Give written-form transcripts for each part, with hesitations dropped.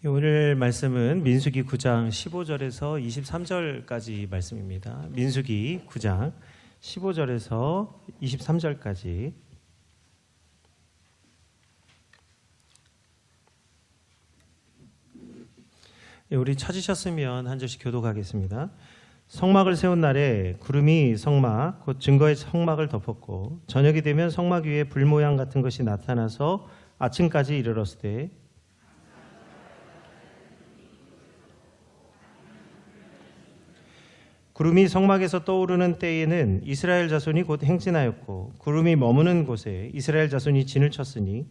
오늘 말씀은 민수기 9장 15절에서 23절까지 말씀입니다. 민수기 9장 15절에서 23절까지. 우리 찾으셨으면 한 절씩 교독하겠습니다. 성막을 세운 날에 구름이 성막 곧 증거의 성막을 덮었고 저녁이 되면 성막 위에 불 모양 같은 것이 나타나서 아침까지 이르렀을 때 구름이 성막에서 떠오르는 때에는 이스라엘 자손이 곧 행진하였고 구름이 머무는 곳에 이스라엘 자손이 진을 쳤으니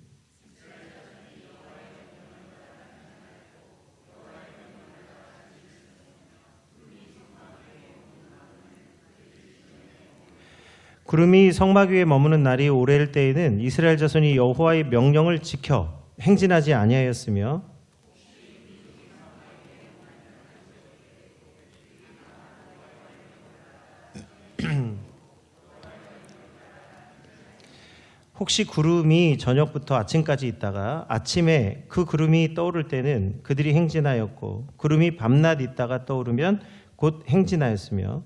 구름이 성막 위에 머무는 날이 오래일 때에는 이스라엘 자손이 여호와의 명령을 지켜 행진하지 아니하였으며 혹시 구름이 저녁부터 아침까지 있다가 아침에 그 구름이 떠오를 때는 그들이 행진하였고 구름이 밤낮 있다가 떠오르면 곧 행진하였으며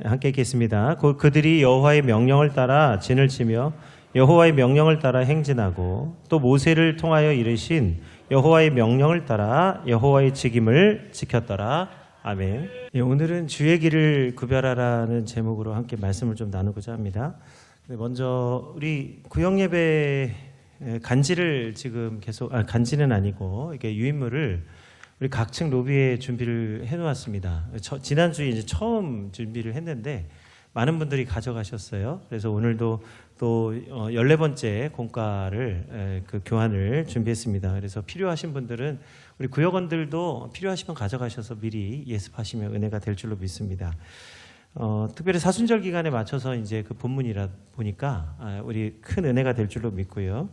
함께 읽겠습니다. 곧 그들이 여호와의 명령을 따라 진을 치며 여호와의 명령을 따라 행진하고 또 모세를 통하여 이르신 여호와의 명령을 따라 여호와의 직임을 지켰더라. 아멘. 오늘은 주의 길을 구별하라는 제목으로 함께 말씀을 좀 나누고자 합니다. 먼저 우리 구역 예배 간지를 지금 계속 간지는 아니고 이게 유인물을 우리 각층 로비에 준비를 해놓았습니다. 지난주에 이제 처음 준비를 했는데 많은 분들이 가져가셨어요. 그래서 오늘도 또 14번째 공과를 그 교환을 준비했습니다. 그래서 필요하신 분들은 우리 구역원들도 필요하시면 가져가셔서 미리 예습하시면 은혜가 될 줄로 믿습니다. 특별히 사순절 기간에 맞춰서 이제 그 본문이라 보니까 우리 큰 은혜가 될 줄로 믿고요.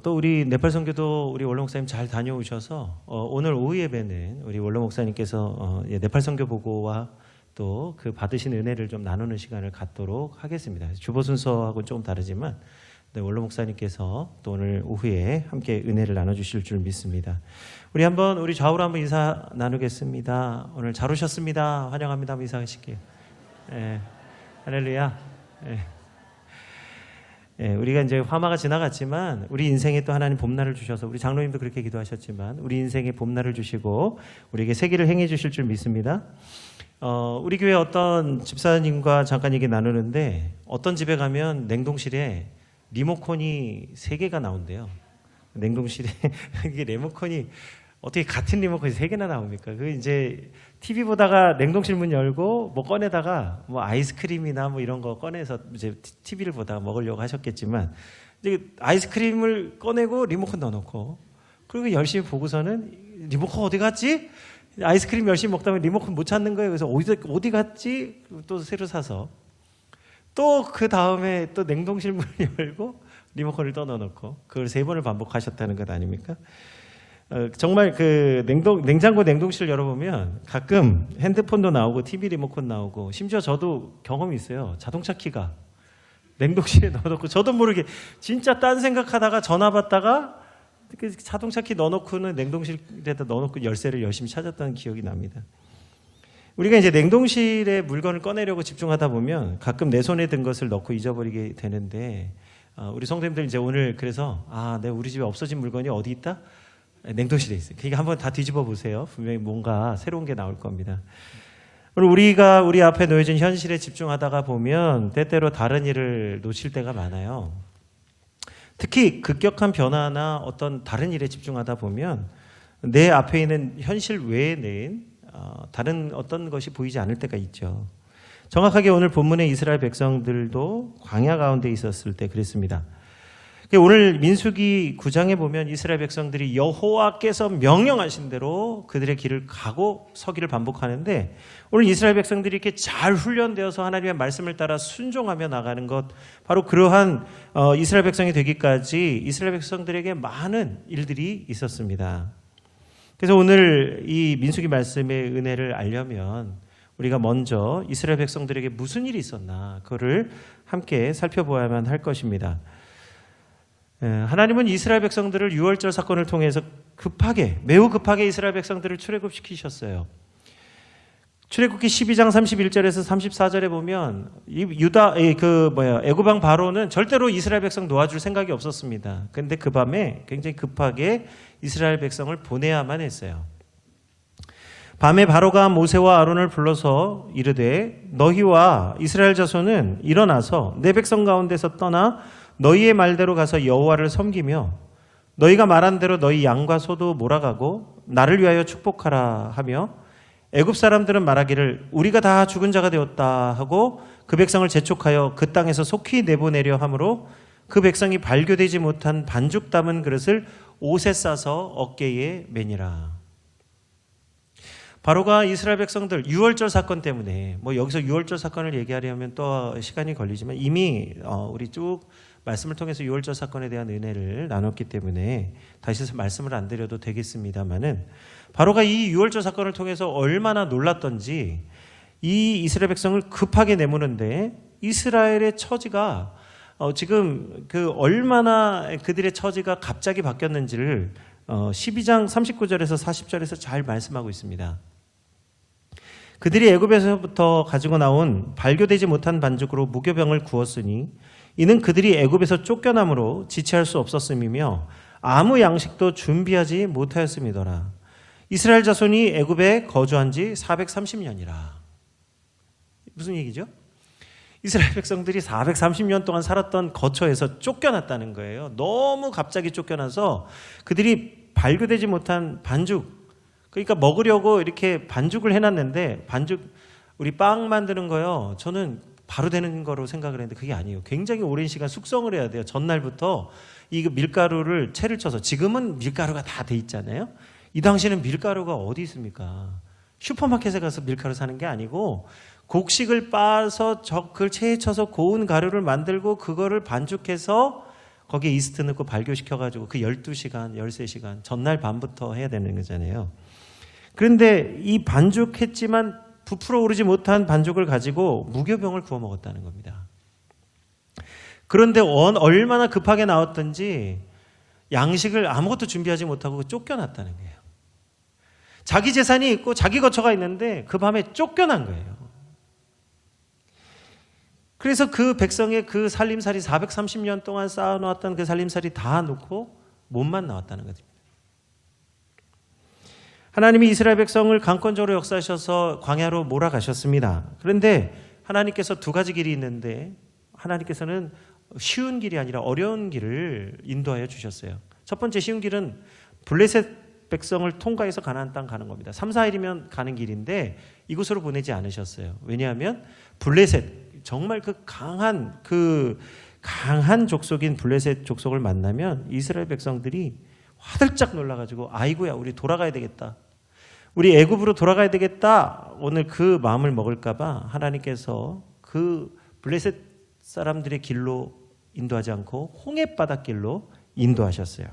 또 우리 네팔 선교도 우리 원로 목사님 잘 다녀오셔서 오늘 오후 예배는 우리 원로 목사님께서 네팔 선교 보고와 또 그 받으신 은혜를 좀 나누는 시간을 갖도록 하겠습니다. 주보 순서하고는 조금 다르지만 원로 목사님께서 또 오늘 오후에 함께 은혜를 나눠주실 줄 믿습니다. 우리 한번 우리 좌우로 한번 인사 나누겠습니다. 오늘 잘 오셨습니다. 환영합니다. 한번 인사하실게요. 할렐루야. 우리가 이제 화마가 지나갔지만 우리 인생에 또 하나님 봄날을 주셔서 우리 장로님도 그렇게 기도하셨지만 우리 인생에 봄날을 주시고 우리에게 세기를 행해 주실 줄 믿습니다. 우리 교회 어떤 집사님과 잠깐 얘기 나누는데 어떤 집에 가면 냉동실에 리모컨이 3개가 나온대요. 냉동실에 이게 리모컨이 어떻게 같은 리모컨이 3개나 나옵니까? 그 이제 TV 보다가 냉동실 문 열고 뭐 꺼내다가 뭐 아이스크림이나 뭐 이런 거 꺼내서 이제 TV를 보다가 먹으려고 하셨겠지만 이제 아이스크림을 꺼내고 리모컨 넣어놓고 그리고 열심히 보고서는 리모컨 어디 갔지? 아이스크림 열심히 먹다 보면 리모컨 못 찾는 거예요. 그래서 어디 갔지? 또 새로 사서 또 그 다음에 또 냉동실 문을 열고 리모컨을 또 넣어놓고 그걸 3번을 반복하셨다는 것 아닙니까? 정말 그 냉장고 냉동실 열어보면 가끔 핸드폰도 나오고 TV 리모컨 나오고 심지어 저도 경험이 있어요. 자동차 키가 냉동실에 넣어놓고 저도 모르게 진짜 딴 생각하다가 전화 받다가 자동차 키 넣어놓고는 냉동실에다 넣어놓고 열쇠를 열심히 찾았다는 기억이 납니다. 우리가 이제 냉동실에 물건을 꺼내려고 집중하다 보면 가끔 내 손에 든 것을 넣고 잊어버리게 되는데 우리 성도님들 이제 오늘 그래서 우리 집에 없어진 물건이 어디 있다? 냉동실에 있어요. 그러니까 한번 다 뒤집어 보세요. 분명히 뭔가 새로운 게 나올 겁니다. 우리가 우리 앞에 놓여진 현실에 집중하다가 보면 때때로 다른 일을 놓칠 때가 많아요. 특히 급격한 변화나 어떤 다른 일에 집중하다 보면 내 앞에 있는 현실 외에는 다른 어떤 것이 보이지 않을 때가 있죠. 정확하게 오늘 본문의 이스라엘 백성들도 광야 가운데 있었을 때 그랬습니다. 오늘 민수기 9장에 보면 이스라엘 백성들이 여호와께서 명령하신 대로 그들의 길을 가고 서기를 반복하는데 오늘 이스라엘 백성들이 이렇게 잘 훈련되어서 하나님의 말씀을 따라 순종하며 나가는 것, 바로 그러한 이스라엘 백성이 되기까지 이스라엘 백성들에게 많은 일들이 있었습니다. 그래서 오늘 이 민수기 말씀의 은혜를 알려면 우리가 먼저 이스라엘 백성들에게 무슨 일이 있었나 그거를 함께 살펴보아야만 할 것입니다. 하나님은 이스라엘 백성들을 유월절 사건을 통해서 매우 급하게 이스라엘 백성들을 출애굽시키셨어요. 출애굽기 12장 31절에서 34절에 보면 애굽 왕 바로는 절대로 이스라엘 백성 놓아줄 생각이 없었습니다. 그런데 그 밤에 굉장히 급하게 이스라엘 백성을 보내야만 했어요. 밤에 바로가 모세와 아론을 불러서 이르되 너희와 이스라엘 자손은 일어나서 내 백성 가운데서 떠나 너희의 말대로 가서 여호와를 섬기며 너희가 말한 대로 너희 양과 소도 몰아가고 나를 위하여 축복하라 하며 애굽 사람들은 말하기를 우리가 다 죽은 자가 되었다 하고 그 백성을 재촉하여 그 땅에서 속히 내보내려 하므로 그 백성이 발교되지 못한 반죽 담은 그릇을 옷에 싸서 어깨에 매니라. 바로가 이스라엘 백성들 유월절 사건 때문에 여기서 유월절 사건을 얘기하려면 또 시간이 걸리지만 이미 우리 쭉 말씀을 통해서 유월절 사건에 대한 은혜를 나눴기 때문에 다시 말씀을 안 드려도 되겠습니다만은 바로가 이 유월절 사건을 통해서 얼마나 놀랐던지 이 이스라엘 백성을 급하게 내모는데 이스라엘의 처지가 지금 얼마나 그들의 처지가 갑자기 바뀌었는지를 12장 39절에서 40절에서 잘 말씀하고 있습니다. 그들이 애굽에서부터 가지고 나온 발교되지 못한 반죽으로 무교병을 구웠으니 이는 그들이 애굽에서 쫓겨남으로 지체할 수 없었음이며 아무 양식도 준비하지 못하였음이더라. 이스라엘 자손이 애굽에 거주한 지 430년이라. 무슨 얘기죠? 이스라엘 백성들이 430년 동안 살았던 거처에서 쫓겨났다는 거예요. 너무 갑자기 쫓겨나서 그들이 발교되지 못한 반죽, 그러니까 먹으려고 이렇게 반죽을 해놨는데 우리 빵 만드는 거요. 저는 바로 되는 거로 생각을 했는데 그게 아니에요. 굉장히 오랜 시간 숙성을 해야 돼요. 전날부터 이 밀가루를 채를 쳐서, 지금은 밀가루가 다 돼 있잖아요. 이 당시에는 밀가루가 어디 있습니까? 슈퍼마켓에 가서 밀가루 사는 게 아니고 곡식을 빻아서 그걸 체에 쳐서 고운 가루를 만들고 그거를 반죽해서 거기에 이스트 넣고 발교시켜가지고 그 12시간, 13시간 전날 밤부터 해야 되는 거잖아요. 그런데 이 반죽했지만 부풀어 오르지 못한 반죽을 가지고 무교병을 구워 먹었다는 겁니다. 그런데 얼마나 급하게 나왔던지 양식을 아무것도 준비하지 못하고 쫓겨났다는 거예요. 자기 재산이 있고 자기 거처가 있는데 그 밤에 쫓겨난 거예요. 그래서 그 백성의 그 살림살이 430년 동안 쌓아놓았던 그 살림살이 다 놓고 몸만 나왔다는 거죠. 하나님이 이스라엘 백성을 강권적으로 역사하셔서 광야로 몰아가셨습니다. 그런데 하나님께서 두 가지 길이 있는데 하나님께서는 쉬운 길이 아니라 어려운 길을 인도하여 주셨어요. 첫 번째 쉬운 길은 블레셋 백성을 통과해서 가나안 땅 가는 겁니다. 3, 4일이면 가는 길인데 이곳으로 보내지 않으셨어요. 왜냐하면 블레셋, 정말 강한 족속인 블레셋 족속을 만나면 이스라엘 백성들이 화들짝 놀라가지고 아이고야 우리 돌아가야 되겠다. 우리 애굽으로 돌아가야 되겠다. 오늘 그 마음을 먹을까봐 하나님께서 그 블레셋 사람들의 길로 인도하지 않고 홍해바다 길로 인도하셨어요.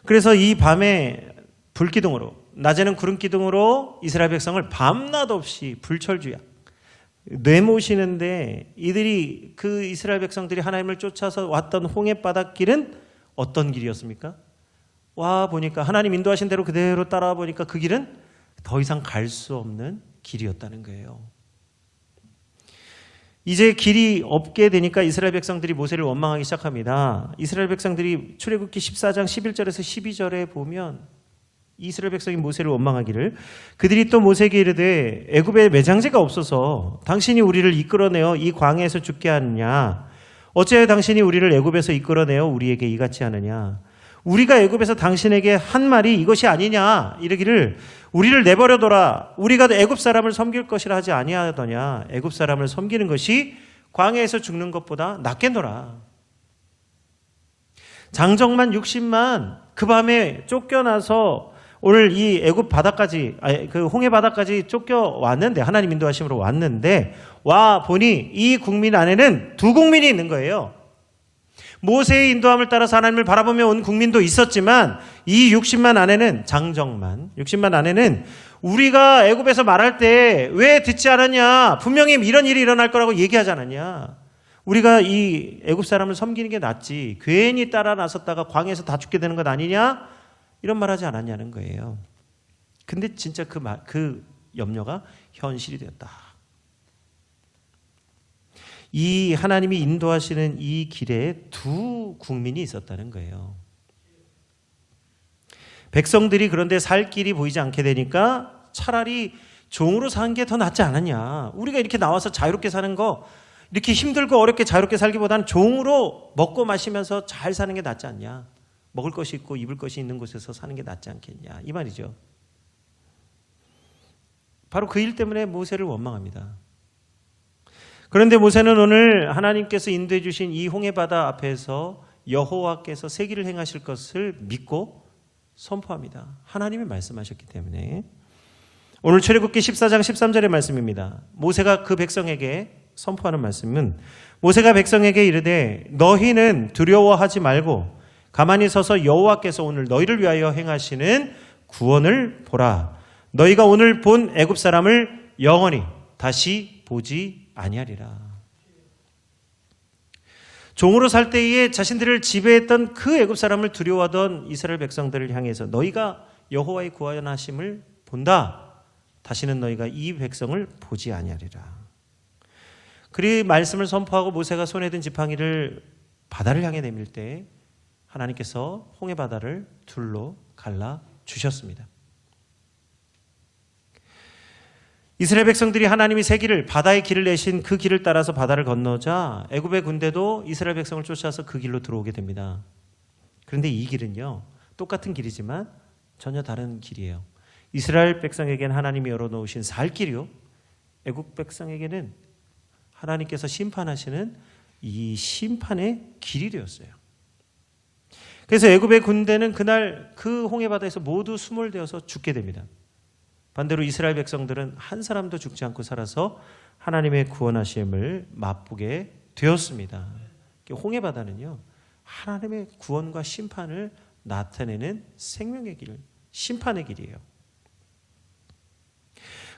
그래서 이 밤에 불기둥으로, 낮에는 구름기둥으로 이스라엘 백성을 밤낮 없이 불철주야 내모시는데, 이들이 그 이스라엘 백성들이 하나님을 쫓아서 왔던 홍해바다 길은 어떤 길이었습니까? 와 보니까 하나님 인도하신 대로 그대로 따라와 보니까 그 길은 더 이상 갈 수 없는 길이었다는 거예요. 이제 길이 없게 되니까 이스라엘 백성들이 모세를 원망하기 시작합니다. 이스라엘 백성들이 출애굽기 14장 11절에서 12절에 보면 이스라엘 백성이 모세를 원망하기를, 그들이 또 모세에게 이르되 애굽에 매장제가 없어서 당신이 우리를 이끌어내어 이 광야에서 죽게 하느냐? 어찌하여 당신이 우리를 애굽에서 이끌어내어 우리에게 이같이 하느냐? 우리가 애굽에서 당신에게 한 말이 이것이 아니냐? 이르기를 우리를 내버려둬라. 우리가 애굽 사람을 섬길 것이라 하지 아니하더냐? 애굽 사람을 섬기는 것이 광야에서 죽는 것보다 낫겠노라. 장정만 60만 그 밤에 쫓겨나서 오늘 이 애굽 바다까지, 그 홍해 바다까지 쫓겨왔는데, 하나님 인도하심으로 왔는데 와 보니 이 국민 안에는 두 국민이 있는 거예요. 모세의 인도함을 따라서 하나님을 바라보며 온 국민도 있었지만 이 60만 아내는 장정만 60만 아내는 우리가 애굽에서 말할 때 왜 듣지 않았냐? 분명히 이런 일이 일어날 거라고 얘기하지 않았냐? 우리가 이 애굽 사람을 섬기는 게 낫지 괜히 따라 나섰다가 광야에서 다 죽게 되는 것 아니냐? 이런 말 하지 않았냐는 거예요. 근데 진짜 그 염려가 현실이 되었다. 이 하나님이 인도하시는 이 길에 두 국민이 있었다는 거예요. 백성들이 그런데 살 길이 보이지 않게 되니까 차라리 종으로 사는 게 더 낫지 않았냐. 우리가 이렇게 나와서 자유롭게 사는 거 이렇게 힘들고 어렵게 자유롭게 살기보다는 종으로 먹고 마시면서 잘 사는 게 낫지 않냐. 먹을 것이 있고 입을 것이 있는 곳에서 사는 게 낫지 않겠냐. 이 말이죠. 바로 그 일 때문에 모세를 원망합니다. 그런데 모세는 오늘 하나님께서 인도해 주신 이 홍해바다 앞에서 여호와께서 세기를 행하실 것을 믿고 선포합니다. 하나님이 말씀하셨기 때문에. 오늘 출애굽기 14장 13절의 말씀입니다. 모세가 그 백성에게 선포하는 말씀은 모세가 백성에게 이르되 너희는 두려워하지 말고 가만히 서서 여호와께서 오늘 너희를 위하여 행하시는 구원을 보라. 너희가 오늘 본 애굽 사람을 영원히 다시 보지 아니하리라. 종으로 살 때에 자신들을 지배했던 그 애굽 사람을 두려워하던 이스라엘 백성들을 향해서 너희가 여호와의 구원하심을 본다. 다시는 너희가 이 백성을 보지 아니하리라. 그리 말씀을 선포하고 모세가 손에 든 지팡이를 바다를 향해 내밀 때 하나님께서 홍해 바다를 둘로 갈라 주셨습니다. 이스라엘 백성들이 하나님이 새 길을 바다의 길을 내신 그 길을 따라서 바다를 건너자 애굽의 군대도 이스라엘 백성을 쫓아서 그 길로 들어오게 됩니다. 그런데 이 길은요. 똑같은 길이지만 전혀 다른 길이에요. 이스라엘 백성에게는 하나님이 열어놓으신 살 길이요. 애굽 백성에게는 하나님께서 심판하시는 이 심판의 길이 되었어요. 그래서 애굽의 군대는 그날 그 홍해 바다에서 모두 수몰되어서 죽게 됩니다. 반대로 이스라엘 백성들은 한 사람도 죽지 않고 살아서 하나님의 구원하심을 맛보게 되었습니다. 홍해 바다는요. 하나님의 구원과 심판을 나타내는 생명의 길, 심판의 길이에요.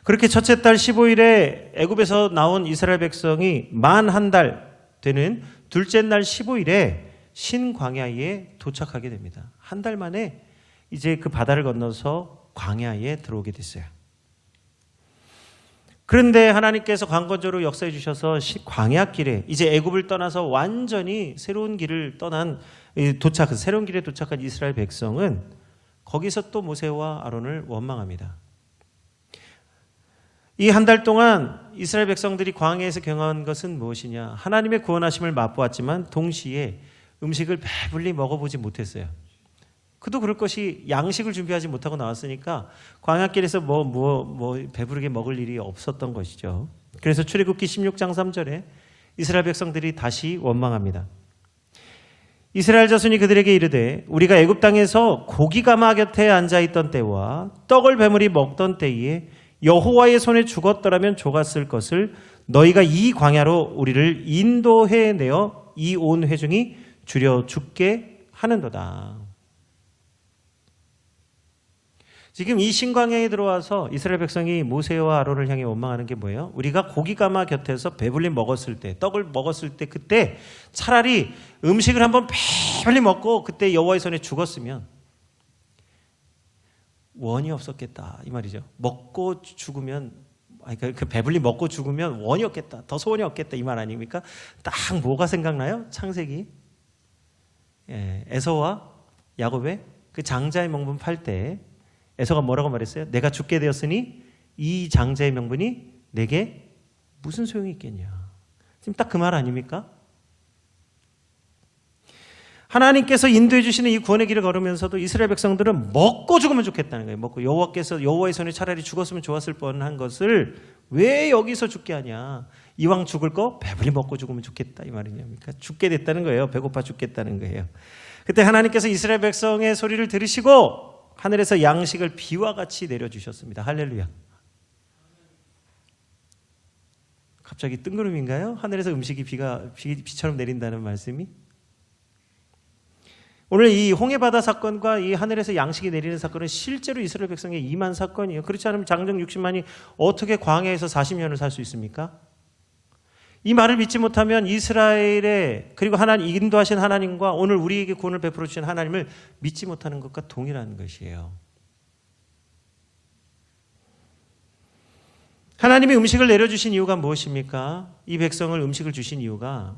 그렇게 첫째 달 15일에 애굽에서 나온 이스라엘 백성이 만 한 달 되는 둘째 날 15일에 신광야에 도착하게 됩니다. 한 달 만에 이제 그 바다를 건너서 광야에 들어오게 됐어요. 그런데 하나님께서 광건조로 역사해 주셔서 광야길에 이제 애굽을 떠나서 완전히 새로운 길을 떠난 새로운 길에 도착한 이스라엘 백성은 거기서 또 모세와 아론을 원망합니다. 이 한 달 동안 이스라엘 백성들이 광야에서 경험한 것은 무엇이냐? 하나님의 구원하심을 맛보았지만 동시에 음식을 배불리 먹어보지 못했어요. 그도 그럴 것이 양식을 준비하지 못하고 나왔으니까 광야길에서 배부르게 먹을 일이 없었던 것이죠. 그래서 출애굽기 16장 3절에 이스라엘 백성들이 다시 원망합니다. 이스라엘 자손이 그들에게 이르되 우리가 애굽 땅에서 고기 가마 곁에 앉아 있던 때와 떡을 배물이 먹던 때에 여호와의 손에 죽었더라면 좋았을 것을 너희가 이 광야로 우리를 인도해 내어 이 온 회중이 줄여 죽게 하는도다. 지금 이 신광야에 들어와서 이스라엘 백성이 모세와 아론을 향해 원망하는 게 뭐예요? 우리가 고기 가마 곁에서 배불리 먹었을 때, 떡을 먹었을 때 그때 차라리 음식을 한번 배불리 먹고 그때 여호와의 손에 죽었으면 원이 없었겠다 이 말이죠. 먹고 죽으면 그 배불리 먹고 죽으면 원이 없겠다. 더 소원이 없겠다 이 말 아닙니까? 딱 뭐가 생각나요? 창세기 에서와 야곱의 그 장자의 명분 팔 때 에서가 뭐라고 말했어요? 내가 죽게 되었으니 이 장자의 명분이 내게 무슨 소용이 있겠냐. 지금 딱 그 말 아닙니까? 하나님께서 인도해 주시는 이 구원의 길을 걸으면서도 이스라엘 백성들은 먹고 죽으면 좋겠다는 거예요. 먹고 여호와의 손에 차라리 죽었으면 좋았을 뻔한 것을 왜 여기서 죽게 하냐. 이왕 죽을 거 배불리 먹고 죽으면 좋겠다 이 말이냐니까. 죽게 됐다는 거예요. 배고파 죽겠다는 거예요. 그때 하나님께서 이스라엘 백성의 소리를 들으시고 하늘에서 양식을 비와 같이 내려주셨습니다. 할렐루야. 갑자기 뜬구름인가요? 하늘에서 음식이 비처럼 내린다는 말씀이? 오늘 이 홍해바다 사건과 이 하늘에서 양식이 내리는 사건은 실제로 이스라엘 백성의 임한 사건이에요. 그렇지 않으면 장정 60만이 어떻게 광야에서 40년을 살 수 있습니까? 이 말을 믿지 못하면 이스라엘의 그리고 하나님 인도하신 하나님과 오늘 우리에게 구원을 베풀어 주신 하나님을 믿지 못하는 것과 동일한 것이에요. 하나님이 음식을 내려주신 이유가 무엇입니까? 이 백성을 음식을 주신 이유가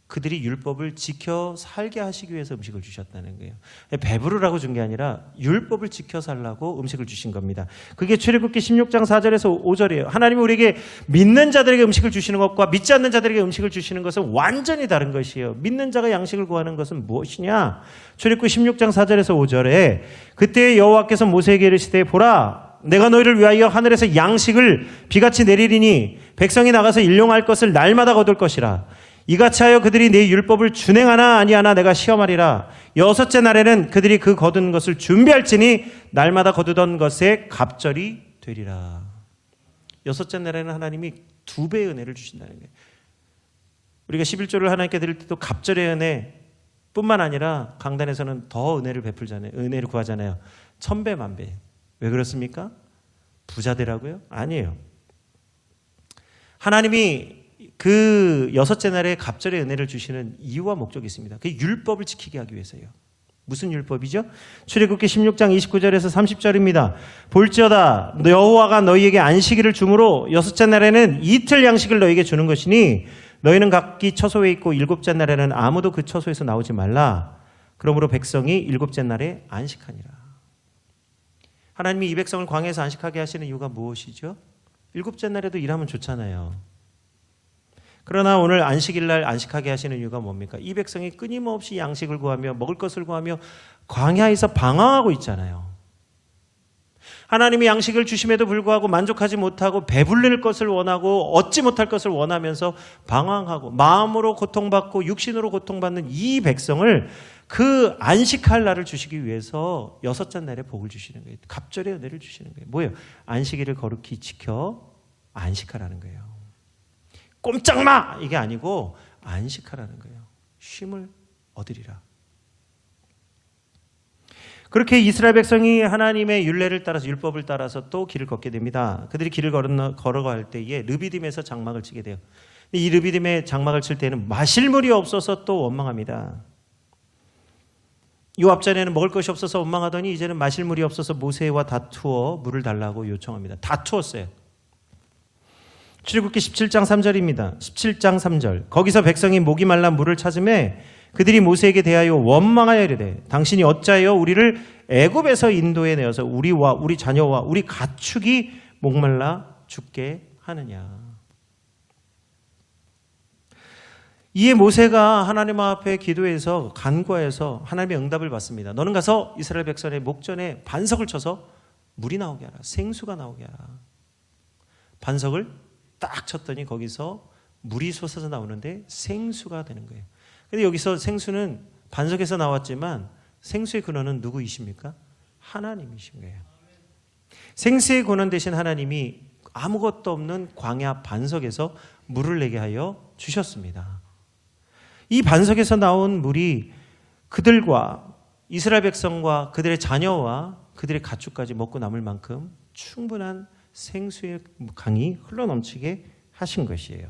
그들이 율법을 지켜 살게 하시기 위해서 음식을 주셨다는 거예요. 배부르라고 준 게 아니라 율법을 지켜 살라고 음식을 주신 겁니다. 그게 출애굽기 16장 4절에서 5절이에요. 하나님이 우리에게 믿는 자들에게 음식을 주시는 것과 믿지 않는 자들에게 음식을 주시는 것은 완전히 다른 것이에요. 믿는 자가 양식을 구하는 것은 무엇이냐? 출애굽기 16장 4절에서 5절에 그때 여호와께서 모세에게 이르시되 보라 내가 너희를 위하여 하늘에서 양식을 비같이 내리리니 백성이 나가서 일용할 것을 날마다 거둘 것이라. 이같이 하여 그들이 내 율법을 준행하나 아니하나 내가 시험하리라. 여섯째 날에는 그들이 그 거둔 것을 준비할지니 날마다 거두던 것에 갑절이 되리라. 여섯째 날에는 하나님이 2배의 은혜를 주신다는 거예요. 우리가 11조를 하나님께 드릴 때도 갑절의 은혜 뿐만 아니라 강단에서는 더 은혜를 베풀잖아요. 은혜를 구하잖아요. 1000배 만배. 왜 그렇습니까? 부자 되라고요? 아니에요. 하나님이 그 여섯째 날에 갑절의 은혜를 주시는 이유와 목적이 있습니다. 그 율법을 지키게 하기 위해서요. 무슨 율법이죠? 출애굽기 16장 29절에서 30절입니다. 볼지어다 여호와가 너희에게 안식일을 주므로 여섯째 날에는 이틀 양식을 너희에게 주는 것이니 너희는 각기 처소에 있고 일곱째 날에는 아무도 그 처소에서 나오지 말라. 그러므로 백성이 일곱째 날에 안식하니라. 하나님이 이 백성을 광야에서 안식하게 하시는 이유가 무엇이죠? 일곱째 날에도 일하면 좋잖아요. 그러나 오늘 안식일 날 안식하게 하시는 이유가 뭡니까? 이 백성이 끊임없이 양식을 구하며 먹을 것을 구하며 광야에서 방황하고 있잖아요. 하나님이 양식을 주심에도 불구하고 만족하지 못하고 배불릴 것을 원하고 얻지 못할 것을 원하면서 방황하고 마음으로 고통받고 육신으로 고통받는 이 백성을 그 안식할 날을 주시기 위해서 여섯째 날에 복을 주시는 거예요. 갑절의 은혜를 주시는 거예요. 뭐예요? 안식일을 거룩히 지켜 안식하라는 거예요. 꼼짝마! 이게 아니고 안식하라는 거예요. 쉼을 얻으리라. 그렇게 이스라엘 백성이 하나님의 율례를 따라서 율법을 따라서 또 길을 걷게 됩니다. 그들이 길을 걸어갈 때에 르비딤에서 장막을 치게 돼요. 이 르비딤에 장막을 칠 때는 마실 물이 없어서 또 원망합니다. 이 앞전에는 먹을 것이 없어서 원망하더니 이제는 마실 물이 없어서 모세와 다투어 물을 달라고 요청합니다. 다투었어요. 출애굽기 17장 3절입니다. 17장 3절. 거기서 백성이 목이 말라 물을 찾음에 그들이 모세에게 대하여 원망하여 이르되 당신이 어찌하여 우리를 애굽에서 인도해 내어서 우리와 우리 자녀와 우리 가축이 목말라 죽게 하느냐. 이에 모세가 하나님 앞에 기도해서 간구해서 하나님의 응답을 받습니다. 너는 가서 이스라엘 백성의 목전에 반석을 쳐서 물이 나오게 하라. 생수가 나오게 하라. 반석을 딱 쳤더니 거기서 물이 솟아서 나오는데 생수가 되는 거예요. 근데 여기서 생수는 반석에서 나왔지만 생수의 근원은 누구이십니까? 하나님이신 거예요. 생수의 근원 되신 하나님이 아무것도 없는 광야 반석에서 물을 내게 하여 주셨습니다. 이 반석에서 나온 물이 그들과 이스라엘 백성과 그들의 자녀와 그들의 가축까지 먹고 남을 만큼 충분한 생수의 강이 흘러넘치게 하신 것이에요.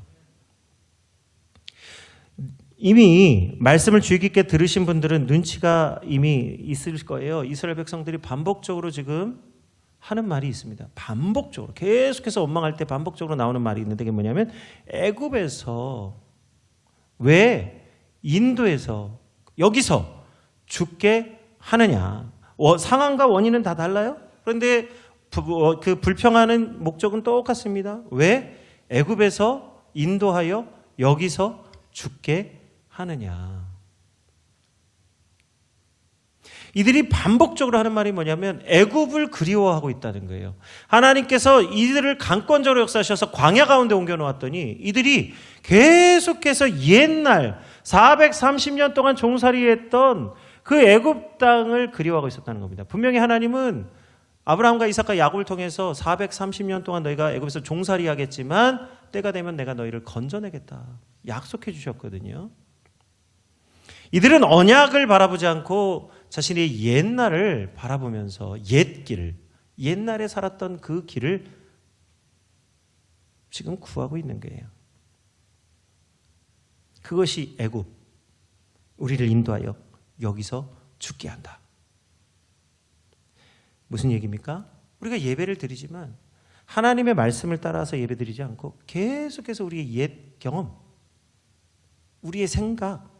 이미 말씀을 주의 깊게 들으신 분들은 눈치가 이미 있을 거예요. 이스라엘 백성들이 반복적으로 지금 하는 말이 있습니다. 반복적으로 계속해서 원망할 때 반복적으로 나오는 말이 있는데 그게 뭐냐면 애굽에서 왜 인도에서 여기서 죽게 하느냐. 상황과 원인은 다 달라요. 그런데 그 불평하는 목적은 똑같습니다. 왜 애굽에서 인도하여 여기서 죽게 하느냐. 이들이 반복적으로 하는 말이 뭐냐면 애굽을 그리워하고 있다는 거예요. 하나님께서 이들을 강권적으로 역사하셔서 광야 가운데 옮겨놓았더니 이들이 계속해서 옛날 430년 동안 종살이했던 그 애굽 땅을 그리워하고 있었다는 겁니다. 분명히 하나님은 아브라함과 이삭과 야곱을 통해서 430년 동안 너희가 애굽에서 종살이하겠지만 때가 되면 내가 너희를 건져내겠다 약속해 주셨거든요. 이들은 언약을 바라보지 않고 자신의 옛날을 바라보면서 옛길, 옛날에 살았던 그 길을 지금 구하고 있는 거예요. 그것이 애굽, 우리를 인도하여 여기서 죽게 한다. 무슨 얘기입니까? 우리가 예배를 드리지만 하나님의 말씀을 따라서 예배드리지 않고 계속해서 우리의 옛 경험, 우리의 생각,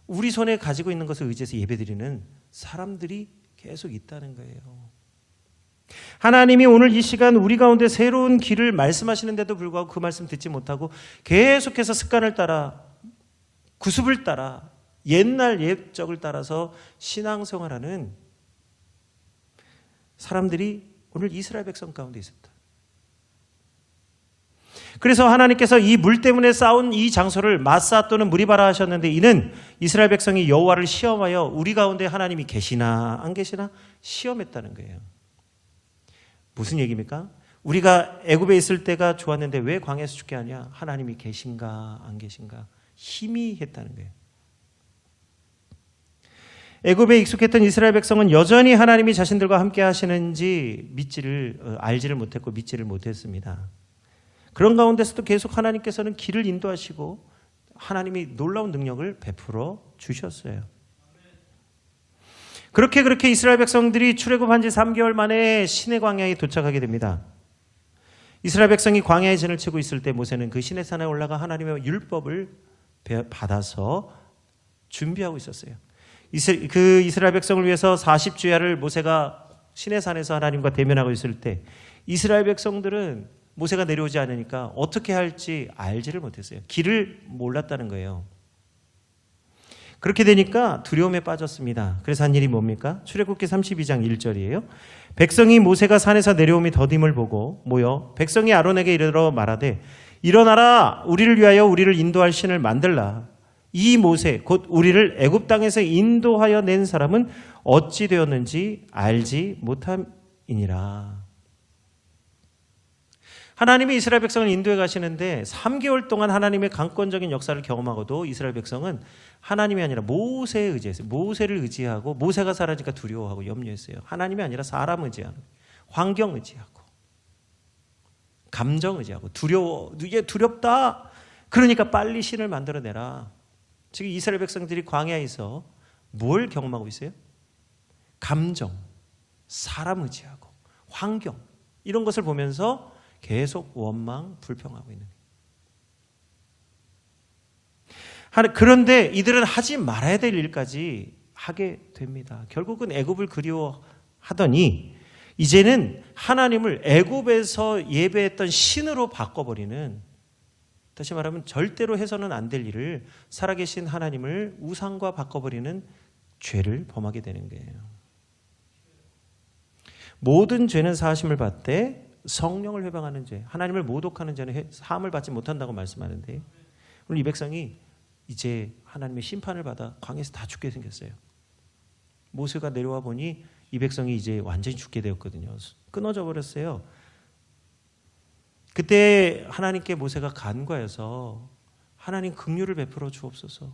우리 손에 가지고 있는 것을 의지해서 예배드리는 사람들이 계속 있다는 거예요. 하나님이 오늘 이 시간 우리 가운데 새로운 길을 말씀하시는데도 불구하고 그 말씀 듣지 못하고 계속해서 습관을 따라, 구습을 따라, 옛날 옛적을 따라서 신앙생활하는 사람들이 오늘 이스라엘 백성 가운데 있습니다. 그래서 하나님께서 이 물 때문에 싸운 이 장소를 마사 또는 무리바라 하셨는데, 이는 이스라엘 백성이 여호와를 시험하여 우리 가운데 하나님이 계시나 안 계시나 시험했다는 거예요. 무슨 얘기입니까? 우리가 애굽에 있을 때가 좋았는데 왜 광야에서 죽게 하냐? 하나님이 계신가 안 계신가 희미했다는 거예요. 애굽에 익숙했던 이스라엘 백성은 여전히 하나님이 자신들과 함께 하시는지 알지를 못했고 믿지를 못했습니다. 그런 가운데서도 계속 하나님께서는 길을 인도하시고 하나님이 놀라운 능력을 베풀어 주셨어요. 그렇게 이스라엘 백성들이 출애굽한 지 3개월 만에 시내 광야에 도착하게 됩니다. 이스라엘 백성이 광야의 진을 치고 있을 때 모세는 그 시내산에 올라가 하나님의 율법을 받아서 준비하고 있었어요. 그 이스라엘 백성을 위해서 40주야를 모세가 시내산에서 하나님과 대면하고 있을 때 이스라엘 백성들은 모세가 내려오지 않으니까 어떻게 할지 알지를 못했어요. 길을 몰랐다는 거예요. 그렇게 되니까 두려움에 빠졌습니다. 그래서 한 일이 뭡니까? 출애굽기 32장 1절이에요. 백성이 모세가 산에서 내려옴이 더딤을 보고 모여 백성이 아론에게 이르러 말하되 일어나라, 우리를 위하여 우리를 인도할 신을 만들라. 이 모세 곧 우리를 애굽 땅에서 인도하여 낸 사람은 어찌 되었는지 알지 못함이니라. 하나님이 이스라엘 백성을 인도해 가시는데 3개월 동안 하나님의 강권적인 역사를 경험하고도 이스라엘 백성은 하나님이 아니라 모세에 의지했어요. 모세를 의지하고 모세가 사라지니까 두려워하고 염려했어요. 하나님이 아니라 사람 의지하는, 환경 의지하고, 감정 의지하고, 이게 두렵다. 그러니까 빨리 신을 만들어내라. 지금 이스라엘 백성들이 광야에서 뭘 경험하고 있어요? 감정, 사람 의지하고, 환경, 이런 것을 보면서 계속 원망, 불평하고 있는 거예요. 그런데 이들은 하지 말아야 될 일까지 하게 됩니다. 결국은 애굽을 그리워하더니 이제는 하나님을 애굽에서 예배했던 신으로 바꿔버리는, 다시 말하면 절대로 해서는 안 될 일을 살아계신 하나님을 우상과 바꿔버리는 죄를 범하게 되는 거예요. 모든 죄는 사하심을 받되 성령을 회방하는 죄, 하나님을 모독하는 죄는 사함을 받지 못한다고 말씀하는데, 오늘 이 백성이 이제 하나님의 심판을 받아 광야에서 다 죽게 생겼어요. 모세가 내려와 보니 이 백성이 이제 완전히 죽게 되었거든요. 끊어져 버렸어요. 그때 하나님께 모세가 간구하여서 하나님 긍휼을 베풀어 주옵소서,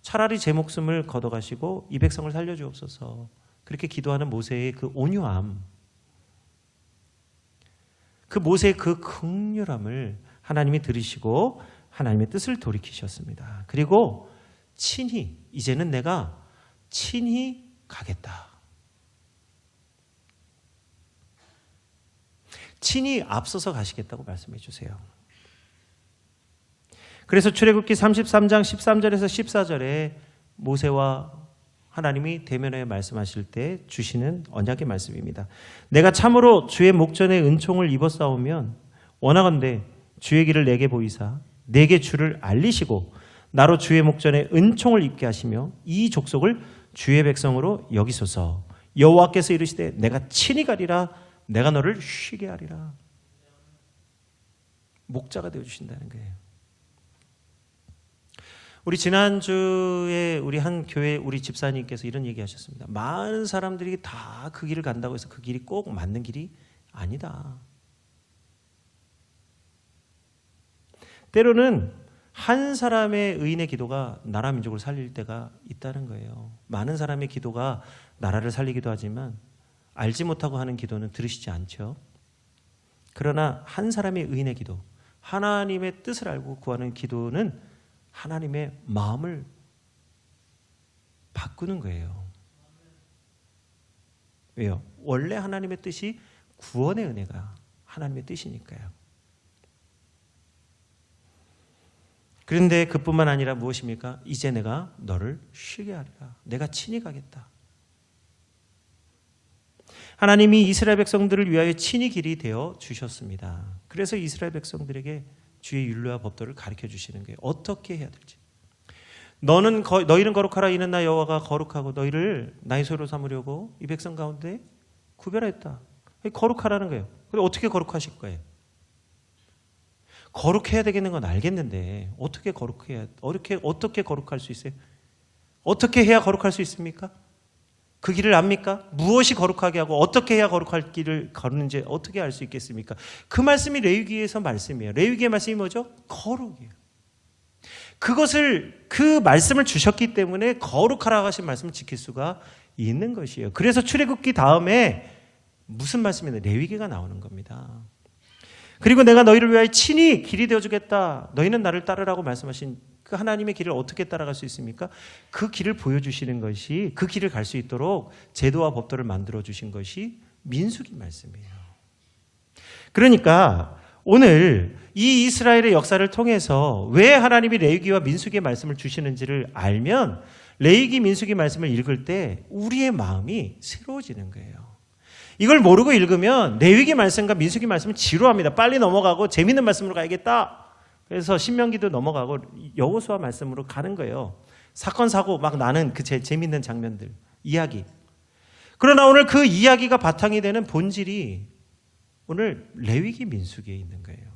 차라리 제 목숨을 걷어가시고 이 백성을 살려주옵소서, 그렇게 기도하는 모세의 그 온유함, 그 모세의 그 긍휼함을 하나님이 들으시고 하나님의 뜻을 돌이키셨습니다. 그리고 친히, 이제는 내가 친히 가겠다. 친히 앞서서 가시겠다고 말씀해 주세요. 그래서 출애굽기 33장 13절에서 14절에 모세와 하나님이 대면하여 말씀하실 때 주시는 언약의 말씀입니다. 내가 참으로 주의 목전에 은총을 입었사오면 원하건대 주의 길을 내게 보이사 내게 주를 알리시고 나로 주의 목전에 은총을 입게 하시며 이 족속을 주의 백성으로 여기소서. 여호와께서 이르시되 내가 친히 가리라, 내가 너를 쉬게 하리라. 목자가 되어주신다는 거예요. 우리 지난주에 우리 한 교회 우리 집사님께서 이런 얘기 하셨습니다. 많은 사람들이 다 그 길을 간다고 해서 그 길이 꼭 맞는 길이 아니다. 때로는 한 사람의 의인의 기도가 나라 민족을 살릴 때가 있다는 거예요. 많은 사람의 기도가 나라를 살리기도 하지만 알지 못하고 하는 기도는 들으시지 않죠. 그러나 한 사람의 의인의 기도, 하나님의 뜻을 알고 구하는 기도는 하나님의 마음을 바꾸는 거예요. 왜요? 원래 하나님의 뜻이 구원의 은혜가 하나님의 뜻이니까요. 그런데 그뿐만 아니라 무엇입니까? 이제 내가 너를 쉬게 하리라. 내가 친히 가겠다. 하나님이 이스라엘 백성들을 위하여 친히 길이 되어 주셨습니다. 그래서 이스라엘 백성들에게 주의 율례와 법도를 가르쳐 주시는 거예요. 어떻게 해야 될지. 너희는 거룩하라. 이는 나 여호와가 거룩하고 너희를 나의 소유로 삼으려고 이 백성 가운데 구별했다. 거룩하라는 거예요. 근데 어떻게 거룩하실 거예요? 거룩해야 되겠는 건 알겠는데 어떻게 거룩할 수 있어요? 어떻게 해야 거룩할 수 있습니까? 그 길을 압니까? 무엇이 거룩하게 하고 어떻게 해야 거룩할 길을 걸는지 어떻게 알 수 있겠습니까? 그 말씀이 레위기에서 말씀이에요. 레위기의 말씀이 뭐죠? 거룩이에요. 그 말씀을 주셨기 때문에 거룩하라고 하신 말씀을 지킬 수가 있는 것이에요. 그래서 출애굽기 다음에 무슨 말씀이냐? 레위기가 나오는 겁니다. 그리고 내가 너희를 위하여 친히 길이 되어주겠다. 너희는 나를 따르라고 말씀하신 그 하나님의 길을 어떻게 따라갈 수 있습니까? 그 길을 보여주시는 것이, 그 길을 갈 수 있도록 제도와 법도를 만들어주신 것이 민수기 말씀이에요. 그러니까 오늘 이 이스라엘의 역사를 통해서 왜 하나님이 레위기와 민수기의 말씀을 주시는지를 알면 레위기, 민수기 말씀을 읽을 때 우리의 마음이 새로워지는 거예요. 이걸 모르고 읽으면 레위기 말씀과 민수기 말씀은 지루합니다. 빨리 넘어가고 재밌는 말씀으로 가야겠다. 그래서 신명기도 넘어가고 여호수아 말씀으로 가는 거예요. 사건 사고 막 나는 그 재밌는 장면들, 이야기. 그러나 오늘 그 이야기가 바탕이 되는 본질이 오늘 레위기, 민수기에 있는 거예요.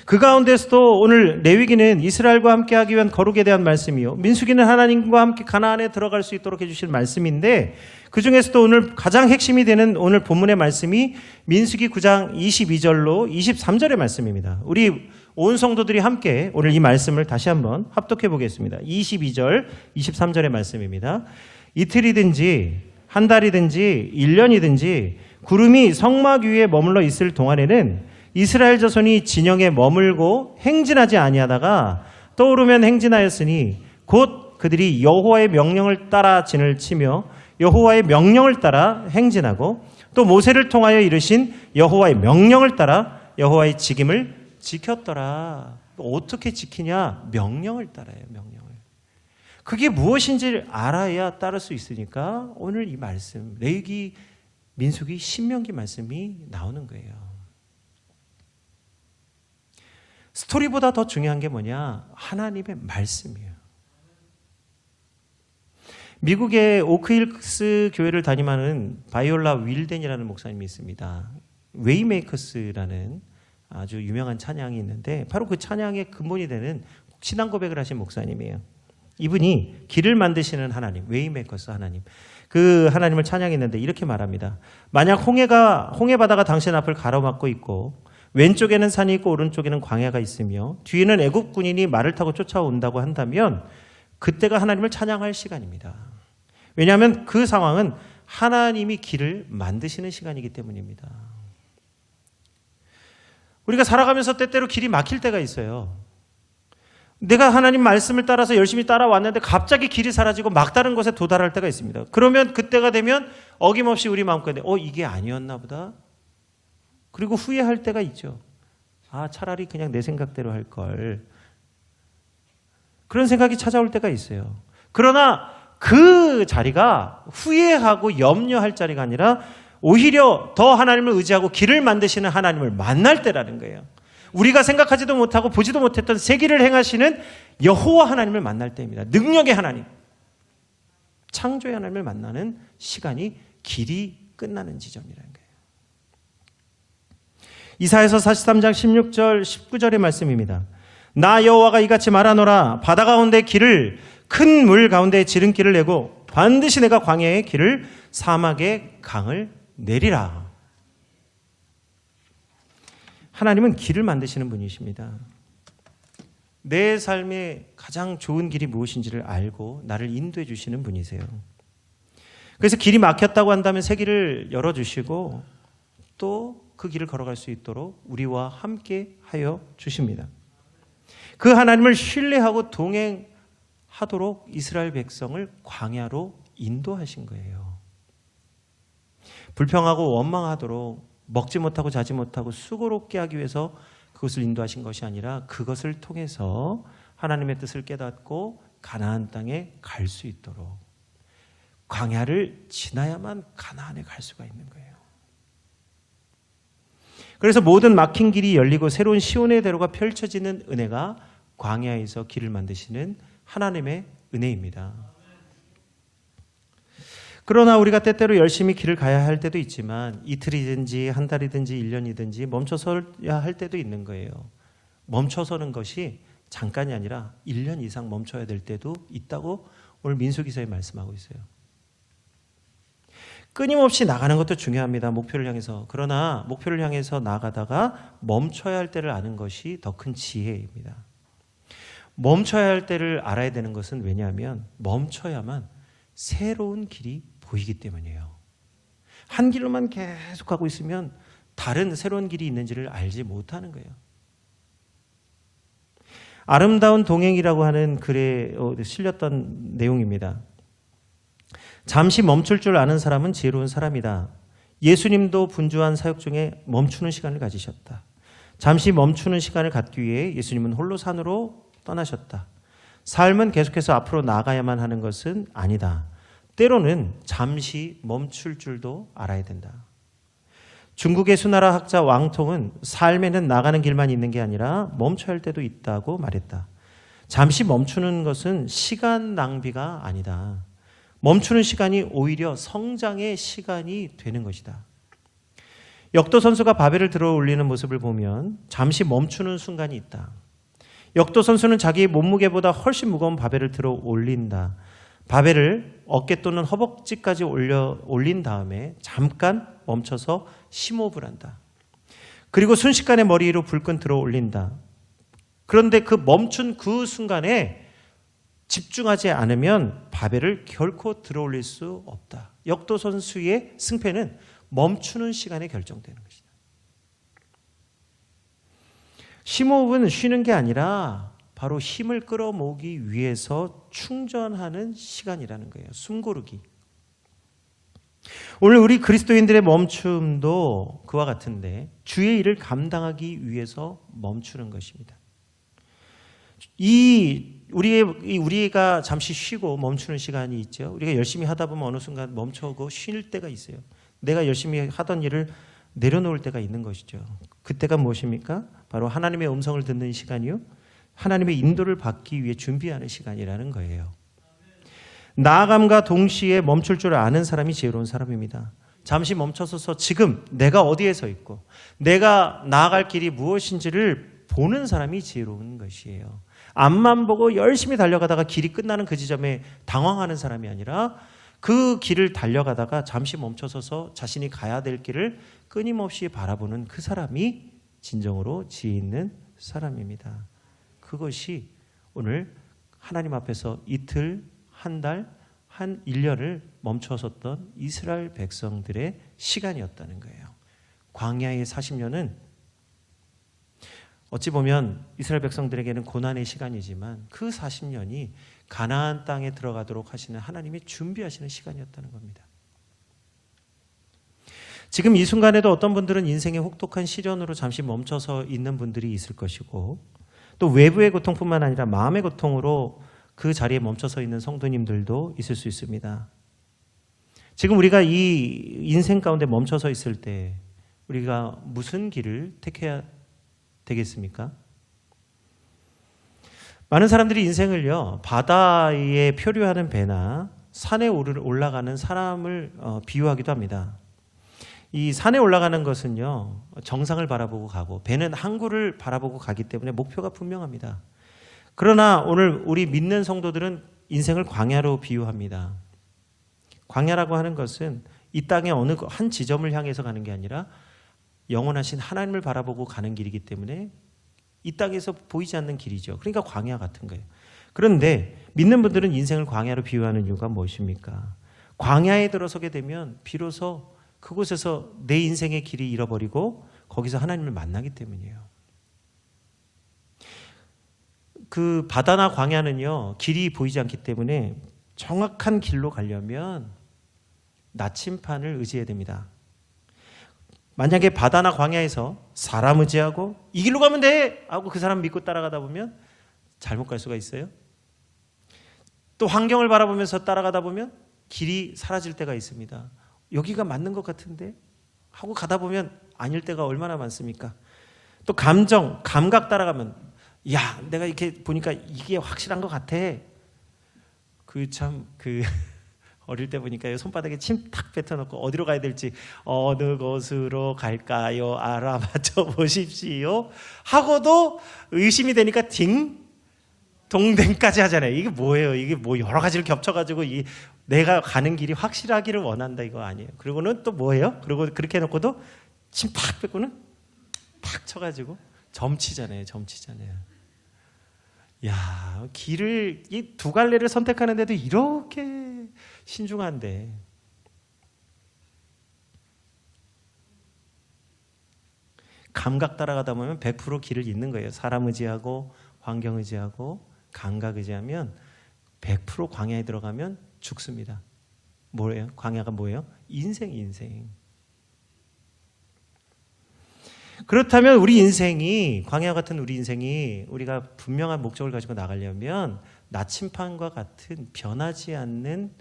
그 가운데서도 오늘 레위기는 이스라엘과 함께 하기 위한 거룩에 대한 말씀이요, 민수기는 하나님과 함께 가나안에 들어갈 수 있도록 해주신 말씀인데, 그 중에서도 오늘 가장 핵심이 되는 오늘 본문의 말씀이 민수기 9장 22절로 23절의 말씀입니다. 우리 온 성도들이 함께 오늘 이 말씀을 다시 한번 합독해 보겠습니다. 22절 23절의 말씀입니다. 이틀이든지 한 달이든지 1년이든지 구름이 성막 위에 머물러 있을 동안에는 이스라엘 자손이 진영에 머물고 행진하지 아니하다가 떠오르면 행진하였으니 곧 그들이 여호와의 명령을 따라 진을 치며 여호와의 명령을 따라 행진하고 또 모세를 통하여 이르신 여호와의 명령을 따라 여호와의 직임을 지켰더라. 어떻게 지키냐? 명령을 따라요. 명령을. 그게 무엇인지를 알아야 따를 수 있으니까 오늘 이 말씀, 레위기, 민수기, 신명기 말씀이 나오는 거예요. 스토리보다 더 중요한 게 뭐냐? 하나님의 말씀이에요. 미국의 오크힐스 교회를 담임하는 바이올라 윌덴이라는 목사님이 있습니다. 웨이메이커스라는 아주 유명한 찬양이 있는데 바로 그 찬양의 근본이 되는 신앙 고백을 하신 목사님이에요. 이분이 길을 만드시는 하나님, 웨이메이커스 하나님, 그 하나님을 찬양했는데 이렇게 말합니다. 만약 홍해 바다가 당신 앞을 가로막고 있고 왼쪽에는 산이 있고 오른쪽에는 광야가 있으며 뒤에는 애굽 군인이 말을 타고 쫓아온다고 한다면 그때가 하나님을 찬양할 시간입니다. 왜냐하면 그 상황은 하나님이 길을 만드시는 시간이기 때문입니다. 우리가 살아가면서 때때로 길이 막힐 때가 있어요. 내가 하나님 말씀을 따라서 열심히 따라왔는데 갑자기 길이 사라지고 막다른 곳에 도달할 때가 있습니다. 그러면 그때가 되면 어김없이 우리 마음가운데 이게 아니었나 보다. 그리고 후회할 때가 있죠. 차라리 그냥 내 생각대로 할 걸. 그런 생각이 찾아올 때가 있어요. 그러나 그 자리가 후회하고 염려할 자리가 아니라 오히려 더 하나님을 의지하고 길을 만드시는 하나님을 만날 때라는 거예요. 우리가 생각하지도 못하고 보지도 못했던 새 길을 행하시는 여호와 하나님을 만날 때입니다. 능력의 하나님, 창조의 하나님을 만나는 시간이 길이 끝나는 지점이라는 거예요. 이사야서 43장 16절 19절의 말씀입니다. 나 여호와가 이같이 말하노라. 바다 가운데 길을 큰 물 가운데 지름길을 내고 반드시 내가 광야의 길을 사막의 강을 내리라. 하나님은 길을 만드시는 분이십니다. 내 삶의 가장 좋은 길이 무엇인지를 알고 나를 인도해 주시는 분이세요. 그래서 길이 막혔다고 한다면 새 길을 열어주시고 또 그 길을 걸어갈 수 있도록 우리와 함께 하여 주십니다. 그 하나님을 신뢰하고 동행하도록 이스라엘 백성을 광야로 인도하신 거예요. 불평하고 원망하도록 먹지 못하고 자지 못하고 수고롭게 하기 위해서 그것을 인도하신 것이 아니라 그것을 통해서 하나님의 뜻을 깨닫고 가나안 땅에 갈 수 있도록 광야를 지나야만 가나안에 갈 수가 있는 거예요. 그래서 모든 막힌 길이 열리고 새로운 시온의 대로가 펼쳐지는 은혜가 광야에서 길을 만드시는 하나님의 은혜입니다. 그러나 우리가 때때로 열심히 길을 가야 할 때도 있지만 이틀이든지 한 달이든지 1년이든지 멈춰서야 할 때도 있는 거예요. 멈춰서는 것이 잠깐이 아니라 1년 이상 멈춰야 될 때도 있다고 오늘 민수기서에 말씀하고 있어요. 끊임없이 나가는 것도 중요합니다. 목표를 향해서. 그러나 목표를 향해서 나가다가 멈춰야 할 때를 아는 것이 더 큰 지혜입니다. 멈춰야 할 때를 알아야 되는 것은 왜냐하면 멈춰야만 새로운 길이 보이기 때문이에요. 한 길로만 계속 가고 있으면 다른 새로운 길이 있는지를 알지 못하는 거예요. 아름다운 동행이라고 하는 글에 실렸던 내용입니다. 잠시 멈출 줄 아는 사람은 지혜로운 사람이다. 예수님도 분주한 사역 중에 멈추는 시간을 가지셨다. 잠시 멈추는 시간을 갖기 위해 예수님은 홀로 산으로 떠나셨다. 삶은 계속해서 앞으로 나가야만 하는 것은 아니다. 때로는 잠시 멈출 줄도 알아야 된다. 중국의 수나라 학자 왕통은 삶에는 나가는 길만 있는 게 아니라 멈춰야 할 때도 있다고 말했다. 잠시 멈추는 것은 시간 낭비가 아니다. 멈추는 시간이 오히려 성장의 시간이 되는 것이다. 역도 선수가 바벨을 들어 올리는 모습을 보면 잠시 멈추는 순간이 있다. 역도 선수는 자기 몸무게보다 훨씬 무거운 바벨을 들어 올린다. 바벨을 어깨 또는 허벅지까지 올린 다음에 잠깐 멈춰서 심호흡을 한다. 그리고 순식간에 머리 위로 불끈 들어 올린다. 그런데 그 멈춘 그 순간에 집중하지 않으면 바벨을 결코 들어 올릴 수 없다. 역도 선수의 승패는 멈추는 시간에 결정되는 것이다. 심호흡은 쉬는 게 아니라 바로 힘을 끌어모으기 위해서 충전하는 시간이라는 거예요. 숨 고르기. 오늘 우리 그리스도인들의 멈춤도 그와 같은데 주의 일을 감당하기 위해서 멈추는 것입니다. 우리가 잠시 쉬고 멈추는 시간이 있죠. 우리가 열심히 하다 보면 어느 순간 멈춰고 쉴 때가 있어요. 내가 열심히 하던 일을 내려놓을 때가 있는 것이죠. 그때가 무엇입니까? 바로 하나님의 음성을 듣는 시간이요. 하나님의 인도를 받기 위해 준비하는 시간이라는 거예요. 나아감과 동시에 멈출 줄 아는 사람이 지혜로운 사람입니다. 잠시 멈춰서서 지금 내가 어디에 서 있고 내가 나아갈 길이 무엇인지를 보는 사람이 지혜로운 것이에요. 앞만 보고 열심히 달려가다가 길이 끝나는 그 지점에 당황하는 사람이 아니라 그 길을 달려가다가 잠시 멈춰서서 자신이 가야 될 길을 끊임없이 바라보는 그 사람이 진정으로 지혜 있는 사람입니다. 그것이 오늘 하나님 앞에서 이틀, 한 달, 한 1년을 멈춰섰던 이스라엘 백성들의 시간이었다는 거예요. 광야의 40년은 어찌 보면 이스라엘 백성들에게는 고난의 시간이지만 그 40년이 가나안 땅에 들어가도록 하시는 하나님이 준비하시는 시간이었다는 겁니다. 지금 이 순간에도 어떤 분들은 인생의 혹독한 시련으로 잠시 멈춰서 있는 분들이 있을 것이고 또 외부의 고통뿐만 아니라 마음의 고통으로 그 자리에 멈춰서 있는 성도님들도 있을 수 있습니다. 지금 우리가 이 인생 가운데 멈춰서 있을 때 우리가 무슨 길을 택해야 되겠습니까? 많은 사람들이 인생을요, 바다에 표류하는 배나 산에 올라가는 사람을 비유하기도 합니다. 이 산에 올라가는 것은요, 정상을 바라보고 가고 배는 항구를 바라보고 가기 때문에 목표가 분명합니다. 그러나 오늘 우리 믿는 성도들은 인생을 광야로 비유합니다. 광야라고 하는 것은 이 땅의 어느 한 지점을 향해서 가는 게 아니라 영원하신 하나님을 바라보고 가는 길이기 때문에 이 땅에서 보이지 않는 길이죠. 그러니까 광야 같은 거예요. 그런데 믿는 분들은 인생을 광야로 비유하는 이유가 무엇입니까? 광야에 들어서게 되면 비로소 그곳에서 내 인생의 길이 잃어버리고 거기서 하나님을 만나기 때문이에요. 그 바다나 광야는요, 길이 보이지 않기 때문에 정확한 길로 가려면 나침판을 의지해야 됩니다. 만약에 바다나 광야에서 사람 의지하고 이 길로 가면 돼! 하고 그 사람 믿고 따라가다 보면 잘못 갈 수가 있어요. 또 환경을 바라보면서 따라가다 보면 길이 사라질 때가 있습니다. 여기가 맞는 것 같은데? 하고 가다 보면 아닐 때가 얼마나 많습니까? 또 감각 따라가면 야, 내가 이렇게 보니까 이게 확실한 것 같아. 어릴 때 보니까 손바닥에 침 탁 뱉어놓고 어디로 가야 될지 어느 곳으로 갈까요? 알아맞혀 보십시오. 하고도 의심이 되니까 동댕까지 하잖아요. 이게 뭐예요? 이게 뭐 여러 가지를 겹쳐가지고 내가 가는 길이 확실하기를 원한다 이거 아니에요. 그리고는 또 뭐예요? 그리고 그렇게 해놓고도 침 팍 뱉고는 팍 쳐가지고 점치잖아요. 야, 길을 이 두 갈래를 선택하는데도 이렇게 신중한데 감각 따라가다 보면 100% 길을 잃는 거예요. 사람 의지하고 환경 의지하고 감각 의지하면 100% 광야에 들어가면 죽습니다. 뭐예요? 광야가 뭐예요? 인생. 그렇다면 우리 인생이 광야 같은 우리 인생이 우리가 분명한 목적을 가지고 나가려면 나침판과 같은 변하지 않는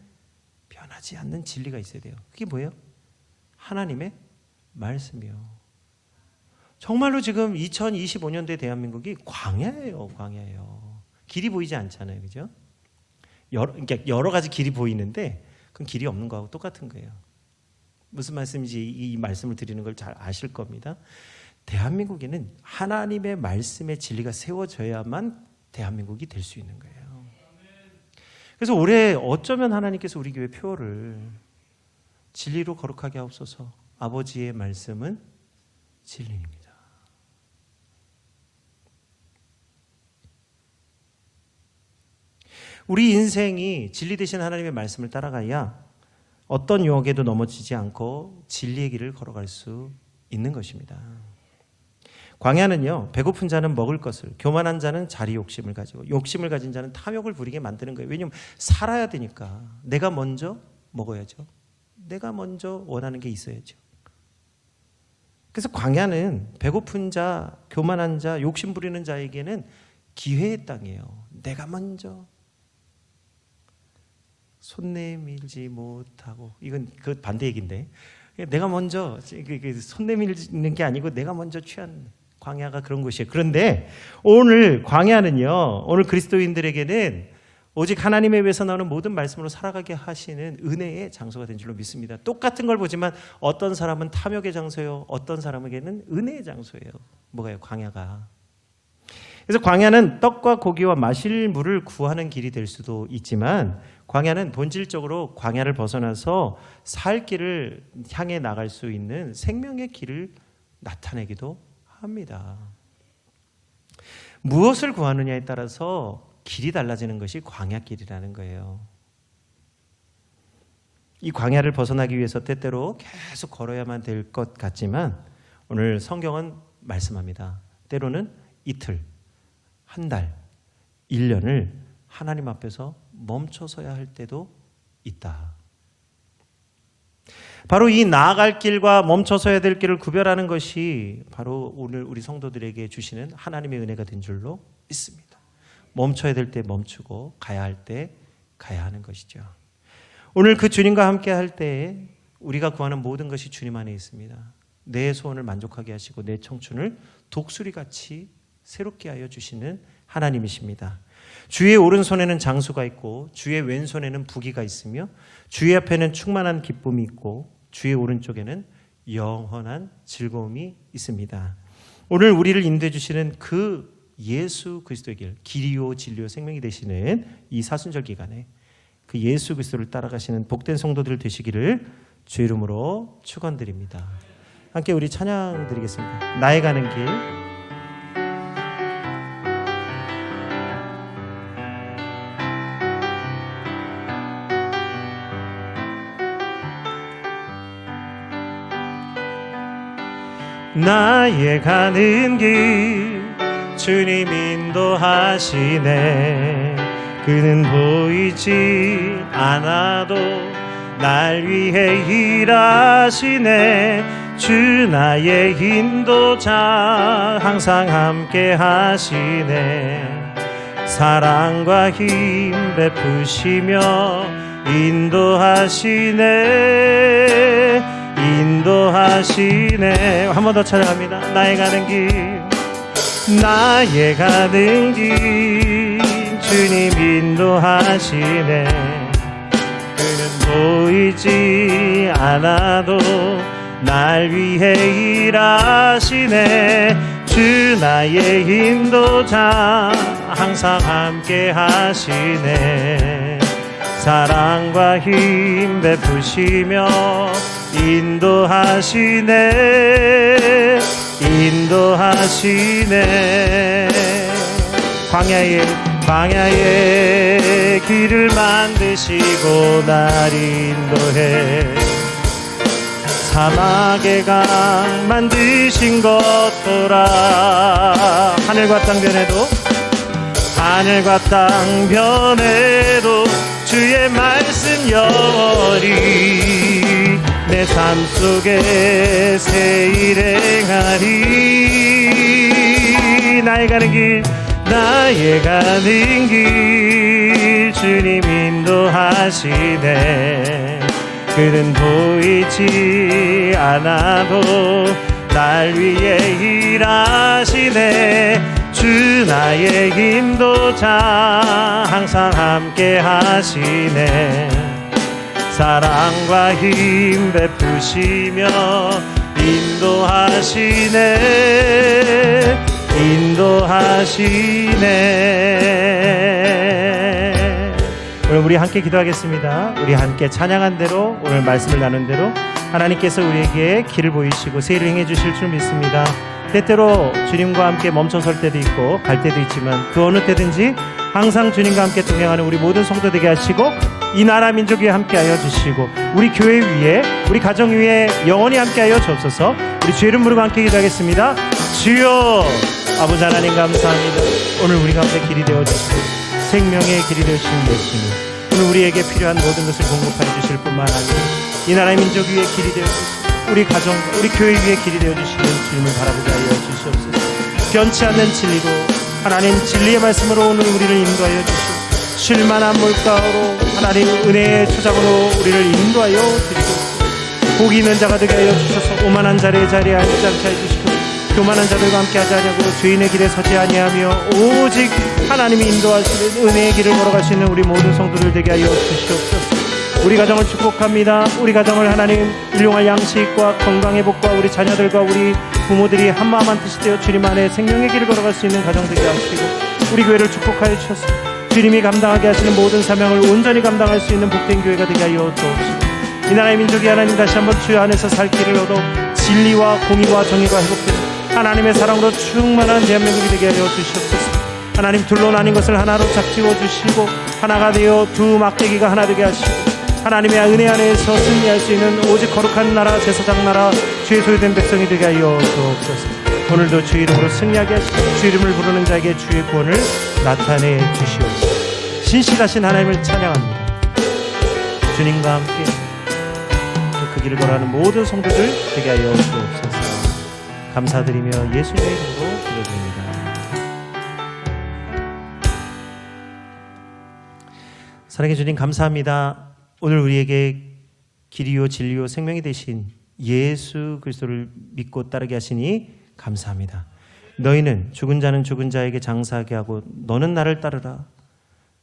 진리가 있어야 돼요. 그게 뭐예요? 하나님의 말씀이요. 정말로 지금 2025년도의 대한민국이 광야예요. 길이 보이지 않잖아요. 그죠? 여러 가지 길이 보이는데 그건 길이 없는 거하고 똑같은 거예요. 무슨 말씀인지 이 말씀을 드리는 걸 잘 아실 겁니다. 대한민국에는 하나님의 말씀의 진리가 세워져야만 대한민국이 될 수 있는 거예요. 그래서 올해 어쩌면 하나님께서 우리 교회 표를 진리로 거룩하게 하옵소서. 아버지의 말씀은 진리입니다. 우리 인생이 진리 되신 하나님의 말씀을 따라가야 어떤 유혹에도 넘어지지 않고 진리의 길을 걸어갈 수 있는 것입니다. 광야는요, 배고픈 자는 먹을 것을, 교만한 자는 자리 욕심을 가지고, 욕심을 가진 자는 탐욕을 부리게 만드는 거예요. 왜냐하면 살아야 되니까 내가 먼저 먹어야죠. 내가 먼저 원하는 게 있어야죠. 그래서 광야는 배고픈 자, 교만한 자, 욕심 부리는 자에게는 기회의 땅이에요. 내가 먼저 손 내밀지 못하고, 이건 그 반대 얘기인데, 내가 먼저 손 내밀는 게 아니고 내가 먼저 취한 광야가 그런 곳이에요. 그런데 오늘 광야는요, 오늘 그리스도인들에게는 오직 하나님의 입에서 나오는 모든 말씀으로 살아가게 하시는 은혜의 장소가 된 줄로 믿습니다. 똑같은 걸 보지만 어떤 사람은 탐욕의 장소예요. 어떤 사람에게는 은혜의 장소예요. 뭐가요? 광야가. 그래서 광야는 떡과 고기와 마실 물을 구하는 길이 될 수도 있지만, 광야는 본질적으로 광야를 벗어나서 살 길을 향해 나갈 수 있는 생명의 길을 나타내기도 합니다. 무엇을 구하느냐에 따라서 길이 달라지는 것이 광야길이라는 거예요. 이 광야를 벗어나기 위해서 때때로 계속 걸어야만 될 것 같지만 오늘 성경은 말씀합니다. 때로는 이틀, 한 달, 1년을 하나님 앞에서 멈춰서야 할 때도 있다. 바로 이 나아갈 길과 멈춰서야 될 길을 구별하는 것이 바로 오늘 우리 성도들에게 주시는 하나님의 은혜가 된 줄로 믿습니다. 멈춰야 될 때 멈추고 가야 할 때 가야 하는 것이죠. 오늘 그 주님과 함께 할 때에 우리가 구하는 모든 것이 주님 안에 있습니다. 내 소원을 만족하게 하시고 내 청춘을 독수리같이 새롭게 하여 주시는 하나님이십니다. 주의 오른손에는 장수가 있고 주의 왼손에는 부귀가 있으며 주의 앞에는 충만한 기쁨이 있고 주의 오른쪽에는 영원한 즐거움이 있습니다. 오늘 우리를 인도해 주시는 그 예수 그리스도의 길, 길이요 진리요 생명이 되시는 이 사순절 기간에 그 예수 그리스도를 따라가시는 복된 성도들 되시기를 주의 이름으로 축원드립니다. 함께 우리 찬양 드리겠습니다. 나의 가는 길. 나의 가는 길 주님 인도하시네. 그는 보이지 않아도 날 위해 일하시네. 주 나의 인도자 항상 함께 하시네. 사랑과 힘 베푸시며 인도하시네. 인도하시네. 한 번 더 찬양합니다. 나의 가는 길 나의 가는 길 주님 인도하시네. 그는 보이지 않아도 날 위해 일하시네. 주 나의 인도자 항상 함께 하시네. 사랑과 힘 베푸시며 인도하시네. 인도하시네. 광야의 길을 만드시고 날 인도해. 사막의 강 만드신 것 보라. 하늘과 땅 변해도 주의 말씀 영원히 내 삶 속에 새 일행하리. 나의 가는 길 주님 인도하시네. 그는 보이지 않아도 날 위해 일하시네. 주 나의 인도자 항상 함께 하시네. 사랑과 힘 베푸시며 인도하시네. 인도하시네. 오늘 우리 함께 기도하겠습니다. 우리 함께 찬양한 대로, 오늘 말씀을 나눈 대로 하나님께서 우리에게 길을 보이시고 새 일을 행해 주실 줄 믿습니다. 때때로 주님과 함께 멈춰설 때도 있고 갈 때도 있지만 그 어느 때든지 항상 주님과 함께 동행하는 우리 모든 성도 되게 하시고 이 나라 민족 위에 함께하여 주시고 우리 교회 위에, 우리 가정 위에 영원히 함께하여 주옵소서. 우리 주의 이름 부르고 함께 기도하겠습니다. 주여, 아버지 하나님 감사합니다. 오늘 우리 가운데 길이 되어주시고 생명의 길이 되어주시는 예수님, 오늘 우리에게 필요한 모든 것을 공급하여 주실 뿐만 아니라 이 나라의 민족 위에 길이 되어주시고 우리 가정, 우리 교회 위에 길이 되어주시는 주님을 바라보게 하여 주시옵소서. 변치 않는 진리로, 하나님 진리의 말씀으로 오늘 우리를 인도하여 주시고 쉴만한 물가로 하나님 은혜의 초장으로 우리를 인도하여 드리옵소서. 복이 있는 자가 되게 하여 주셔서 오만한 자리에 앉지 않게 해주시고 교만한 자들과 함께 하지 아니하고 죄인의 길에 서지 아니하며 오직 하나님이 인도하시는 은혜의 길을 걸어가시는 우리 모든 성도들 되게 하여 주시옵소서. 우리 가정을 축복합니다. 우리 가정을 하나님 일용할 양식과 건강의 복과 우리 자녀들과 우리 부모들이 한마음 한뜻이 되어 주님 안에 생명의 길을 걸어갈 수 있는 가정 되게 하시고 우리 교회를 축복하여 주셔서 주님이 감당하게 하시는 모든 사명을 온전히 감당할 수 있는 복된 교회가 되게 하여 주옵시고 이 나라의 민족이 하나님 다시 한번 주 안에서 살 길을 얻어 진리와 공의와 정의가 회복되는 하나님의 사랑으로 충만한 대한민국이 되게 하여 주시옵소서. 하나님 둘로 나뉜 것을 하나로 작지워 주시고 하나가 되어 두 막대기가 하나 되게 하시고 하나님의 은혜 안에서 승리할 수 있는 오직 거룩한 나라 제사장 나라 주의 소유된 백성이 되게 하여 주옵소서. 오늘도 주 이름으로 승리하게 하시고 주 이름을 부르는 자에게 주의 구원을 나타내 주시옵소서. 신실하신 하나님을 찬양합니다. 주님과 함께 그 길을 걸어가는 모든 성도들 되게 하여 주옵소서. 감사드리며 예수님의 이름으로 기도드립니다. 사랑해 주님 감사합니다. 오늘 우리에게 길이요 진리요 생명이 되신 예수 그리스도를 믿고 따르게 하시니 감사합니다. 너희는 죽은 자는 죽은 자에게 장사하게 하고 너는 나를 따르라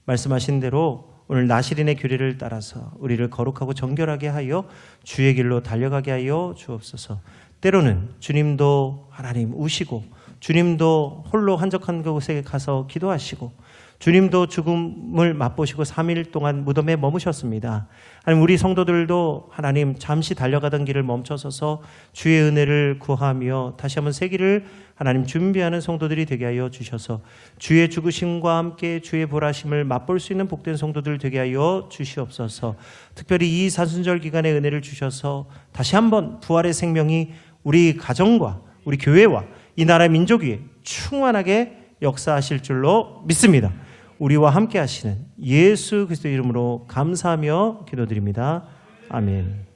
말씀하신 대로 오늘 나시린의 규례를 따라서 우리를 거룩하고 정결하게 하여 주의 길로 달려가게 하여 주옵소서. 때로는 주님도 하나님 우시고 주님도 홀로 한적한 곳에 가서 기도하시고 주님도 죽음을 맛보시고 3일 동안 무덤에 머무셨습니다. 하나님 우리 성도들도 하나님 잠시 달려가던 길을 멈춰서서 주의 은혜를 구하며 다시 한번 새 길을 하나님 준비하는 성도들이 되게 하여 주셔서 주의 죽으심과 함께 주의 보라심을 맛볼 수 있는 복된 성도들 되게 하여 주시옵소서. 특별히 이 사순절 기간에 은혜를 주셔서 다시 한번 부활의 생명이 우리 가정과 우리 교회와 이 나라 민족 위에 충만하게 역사하실 줄로 믿습니다. 우리와 함께 하시는 예수 그리스도의 이름으로 감사하며 기도드립니다. 아멘.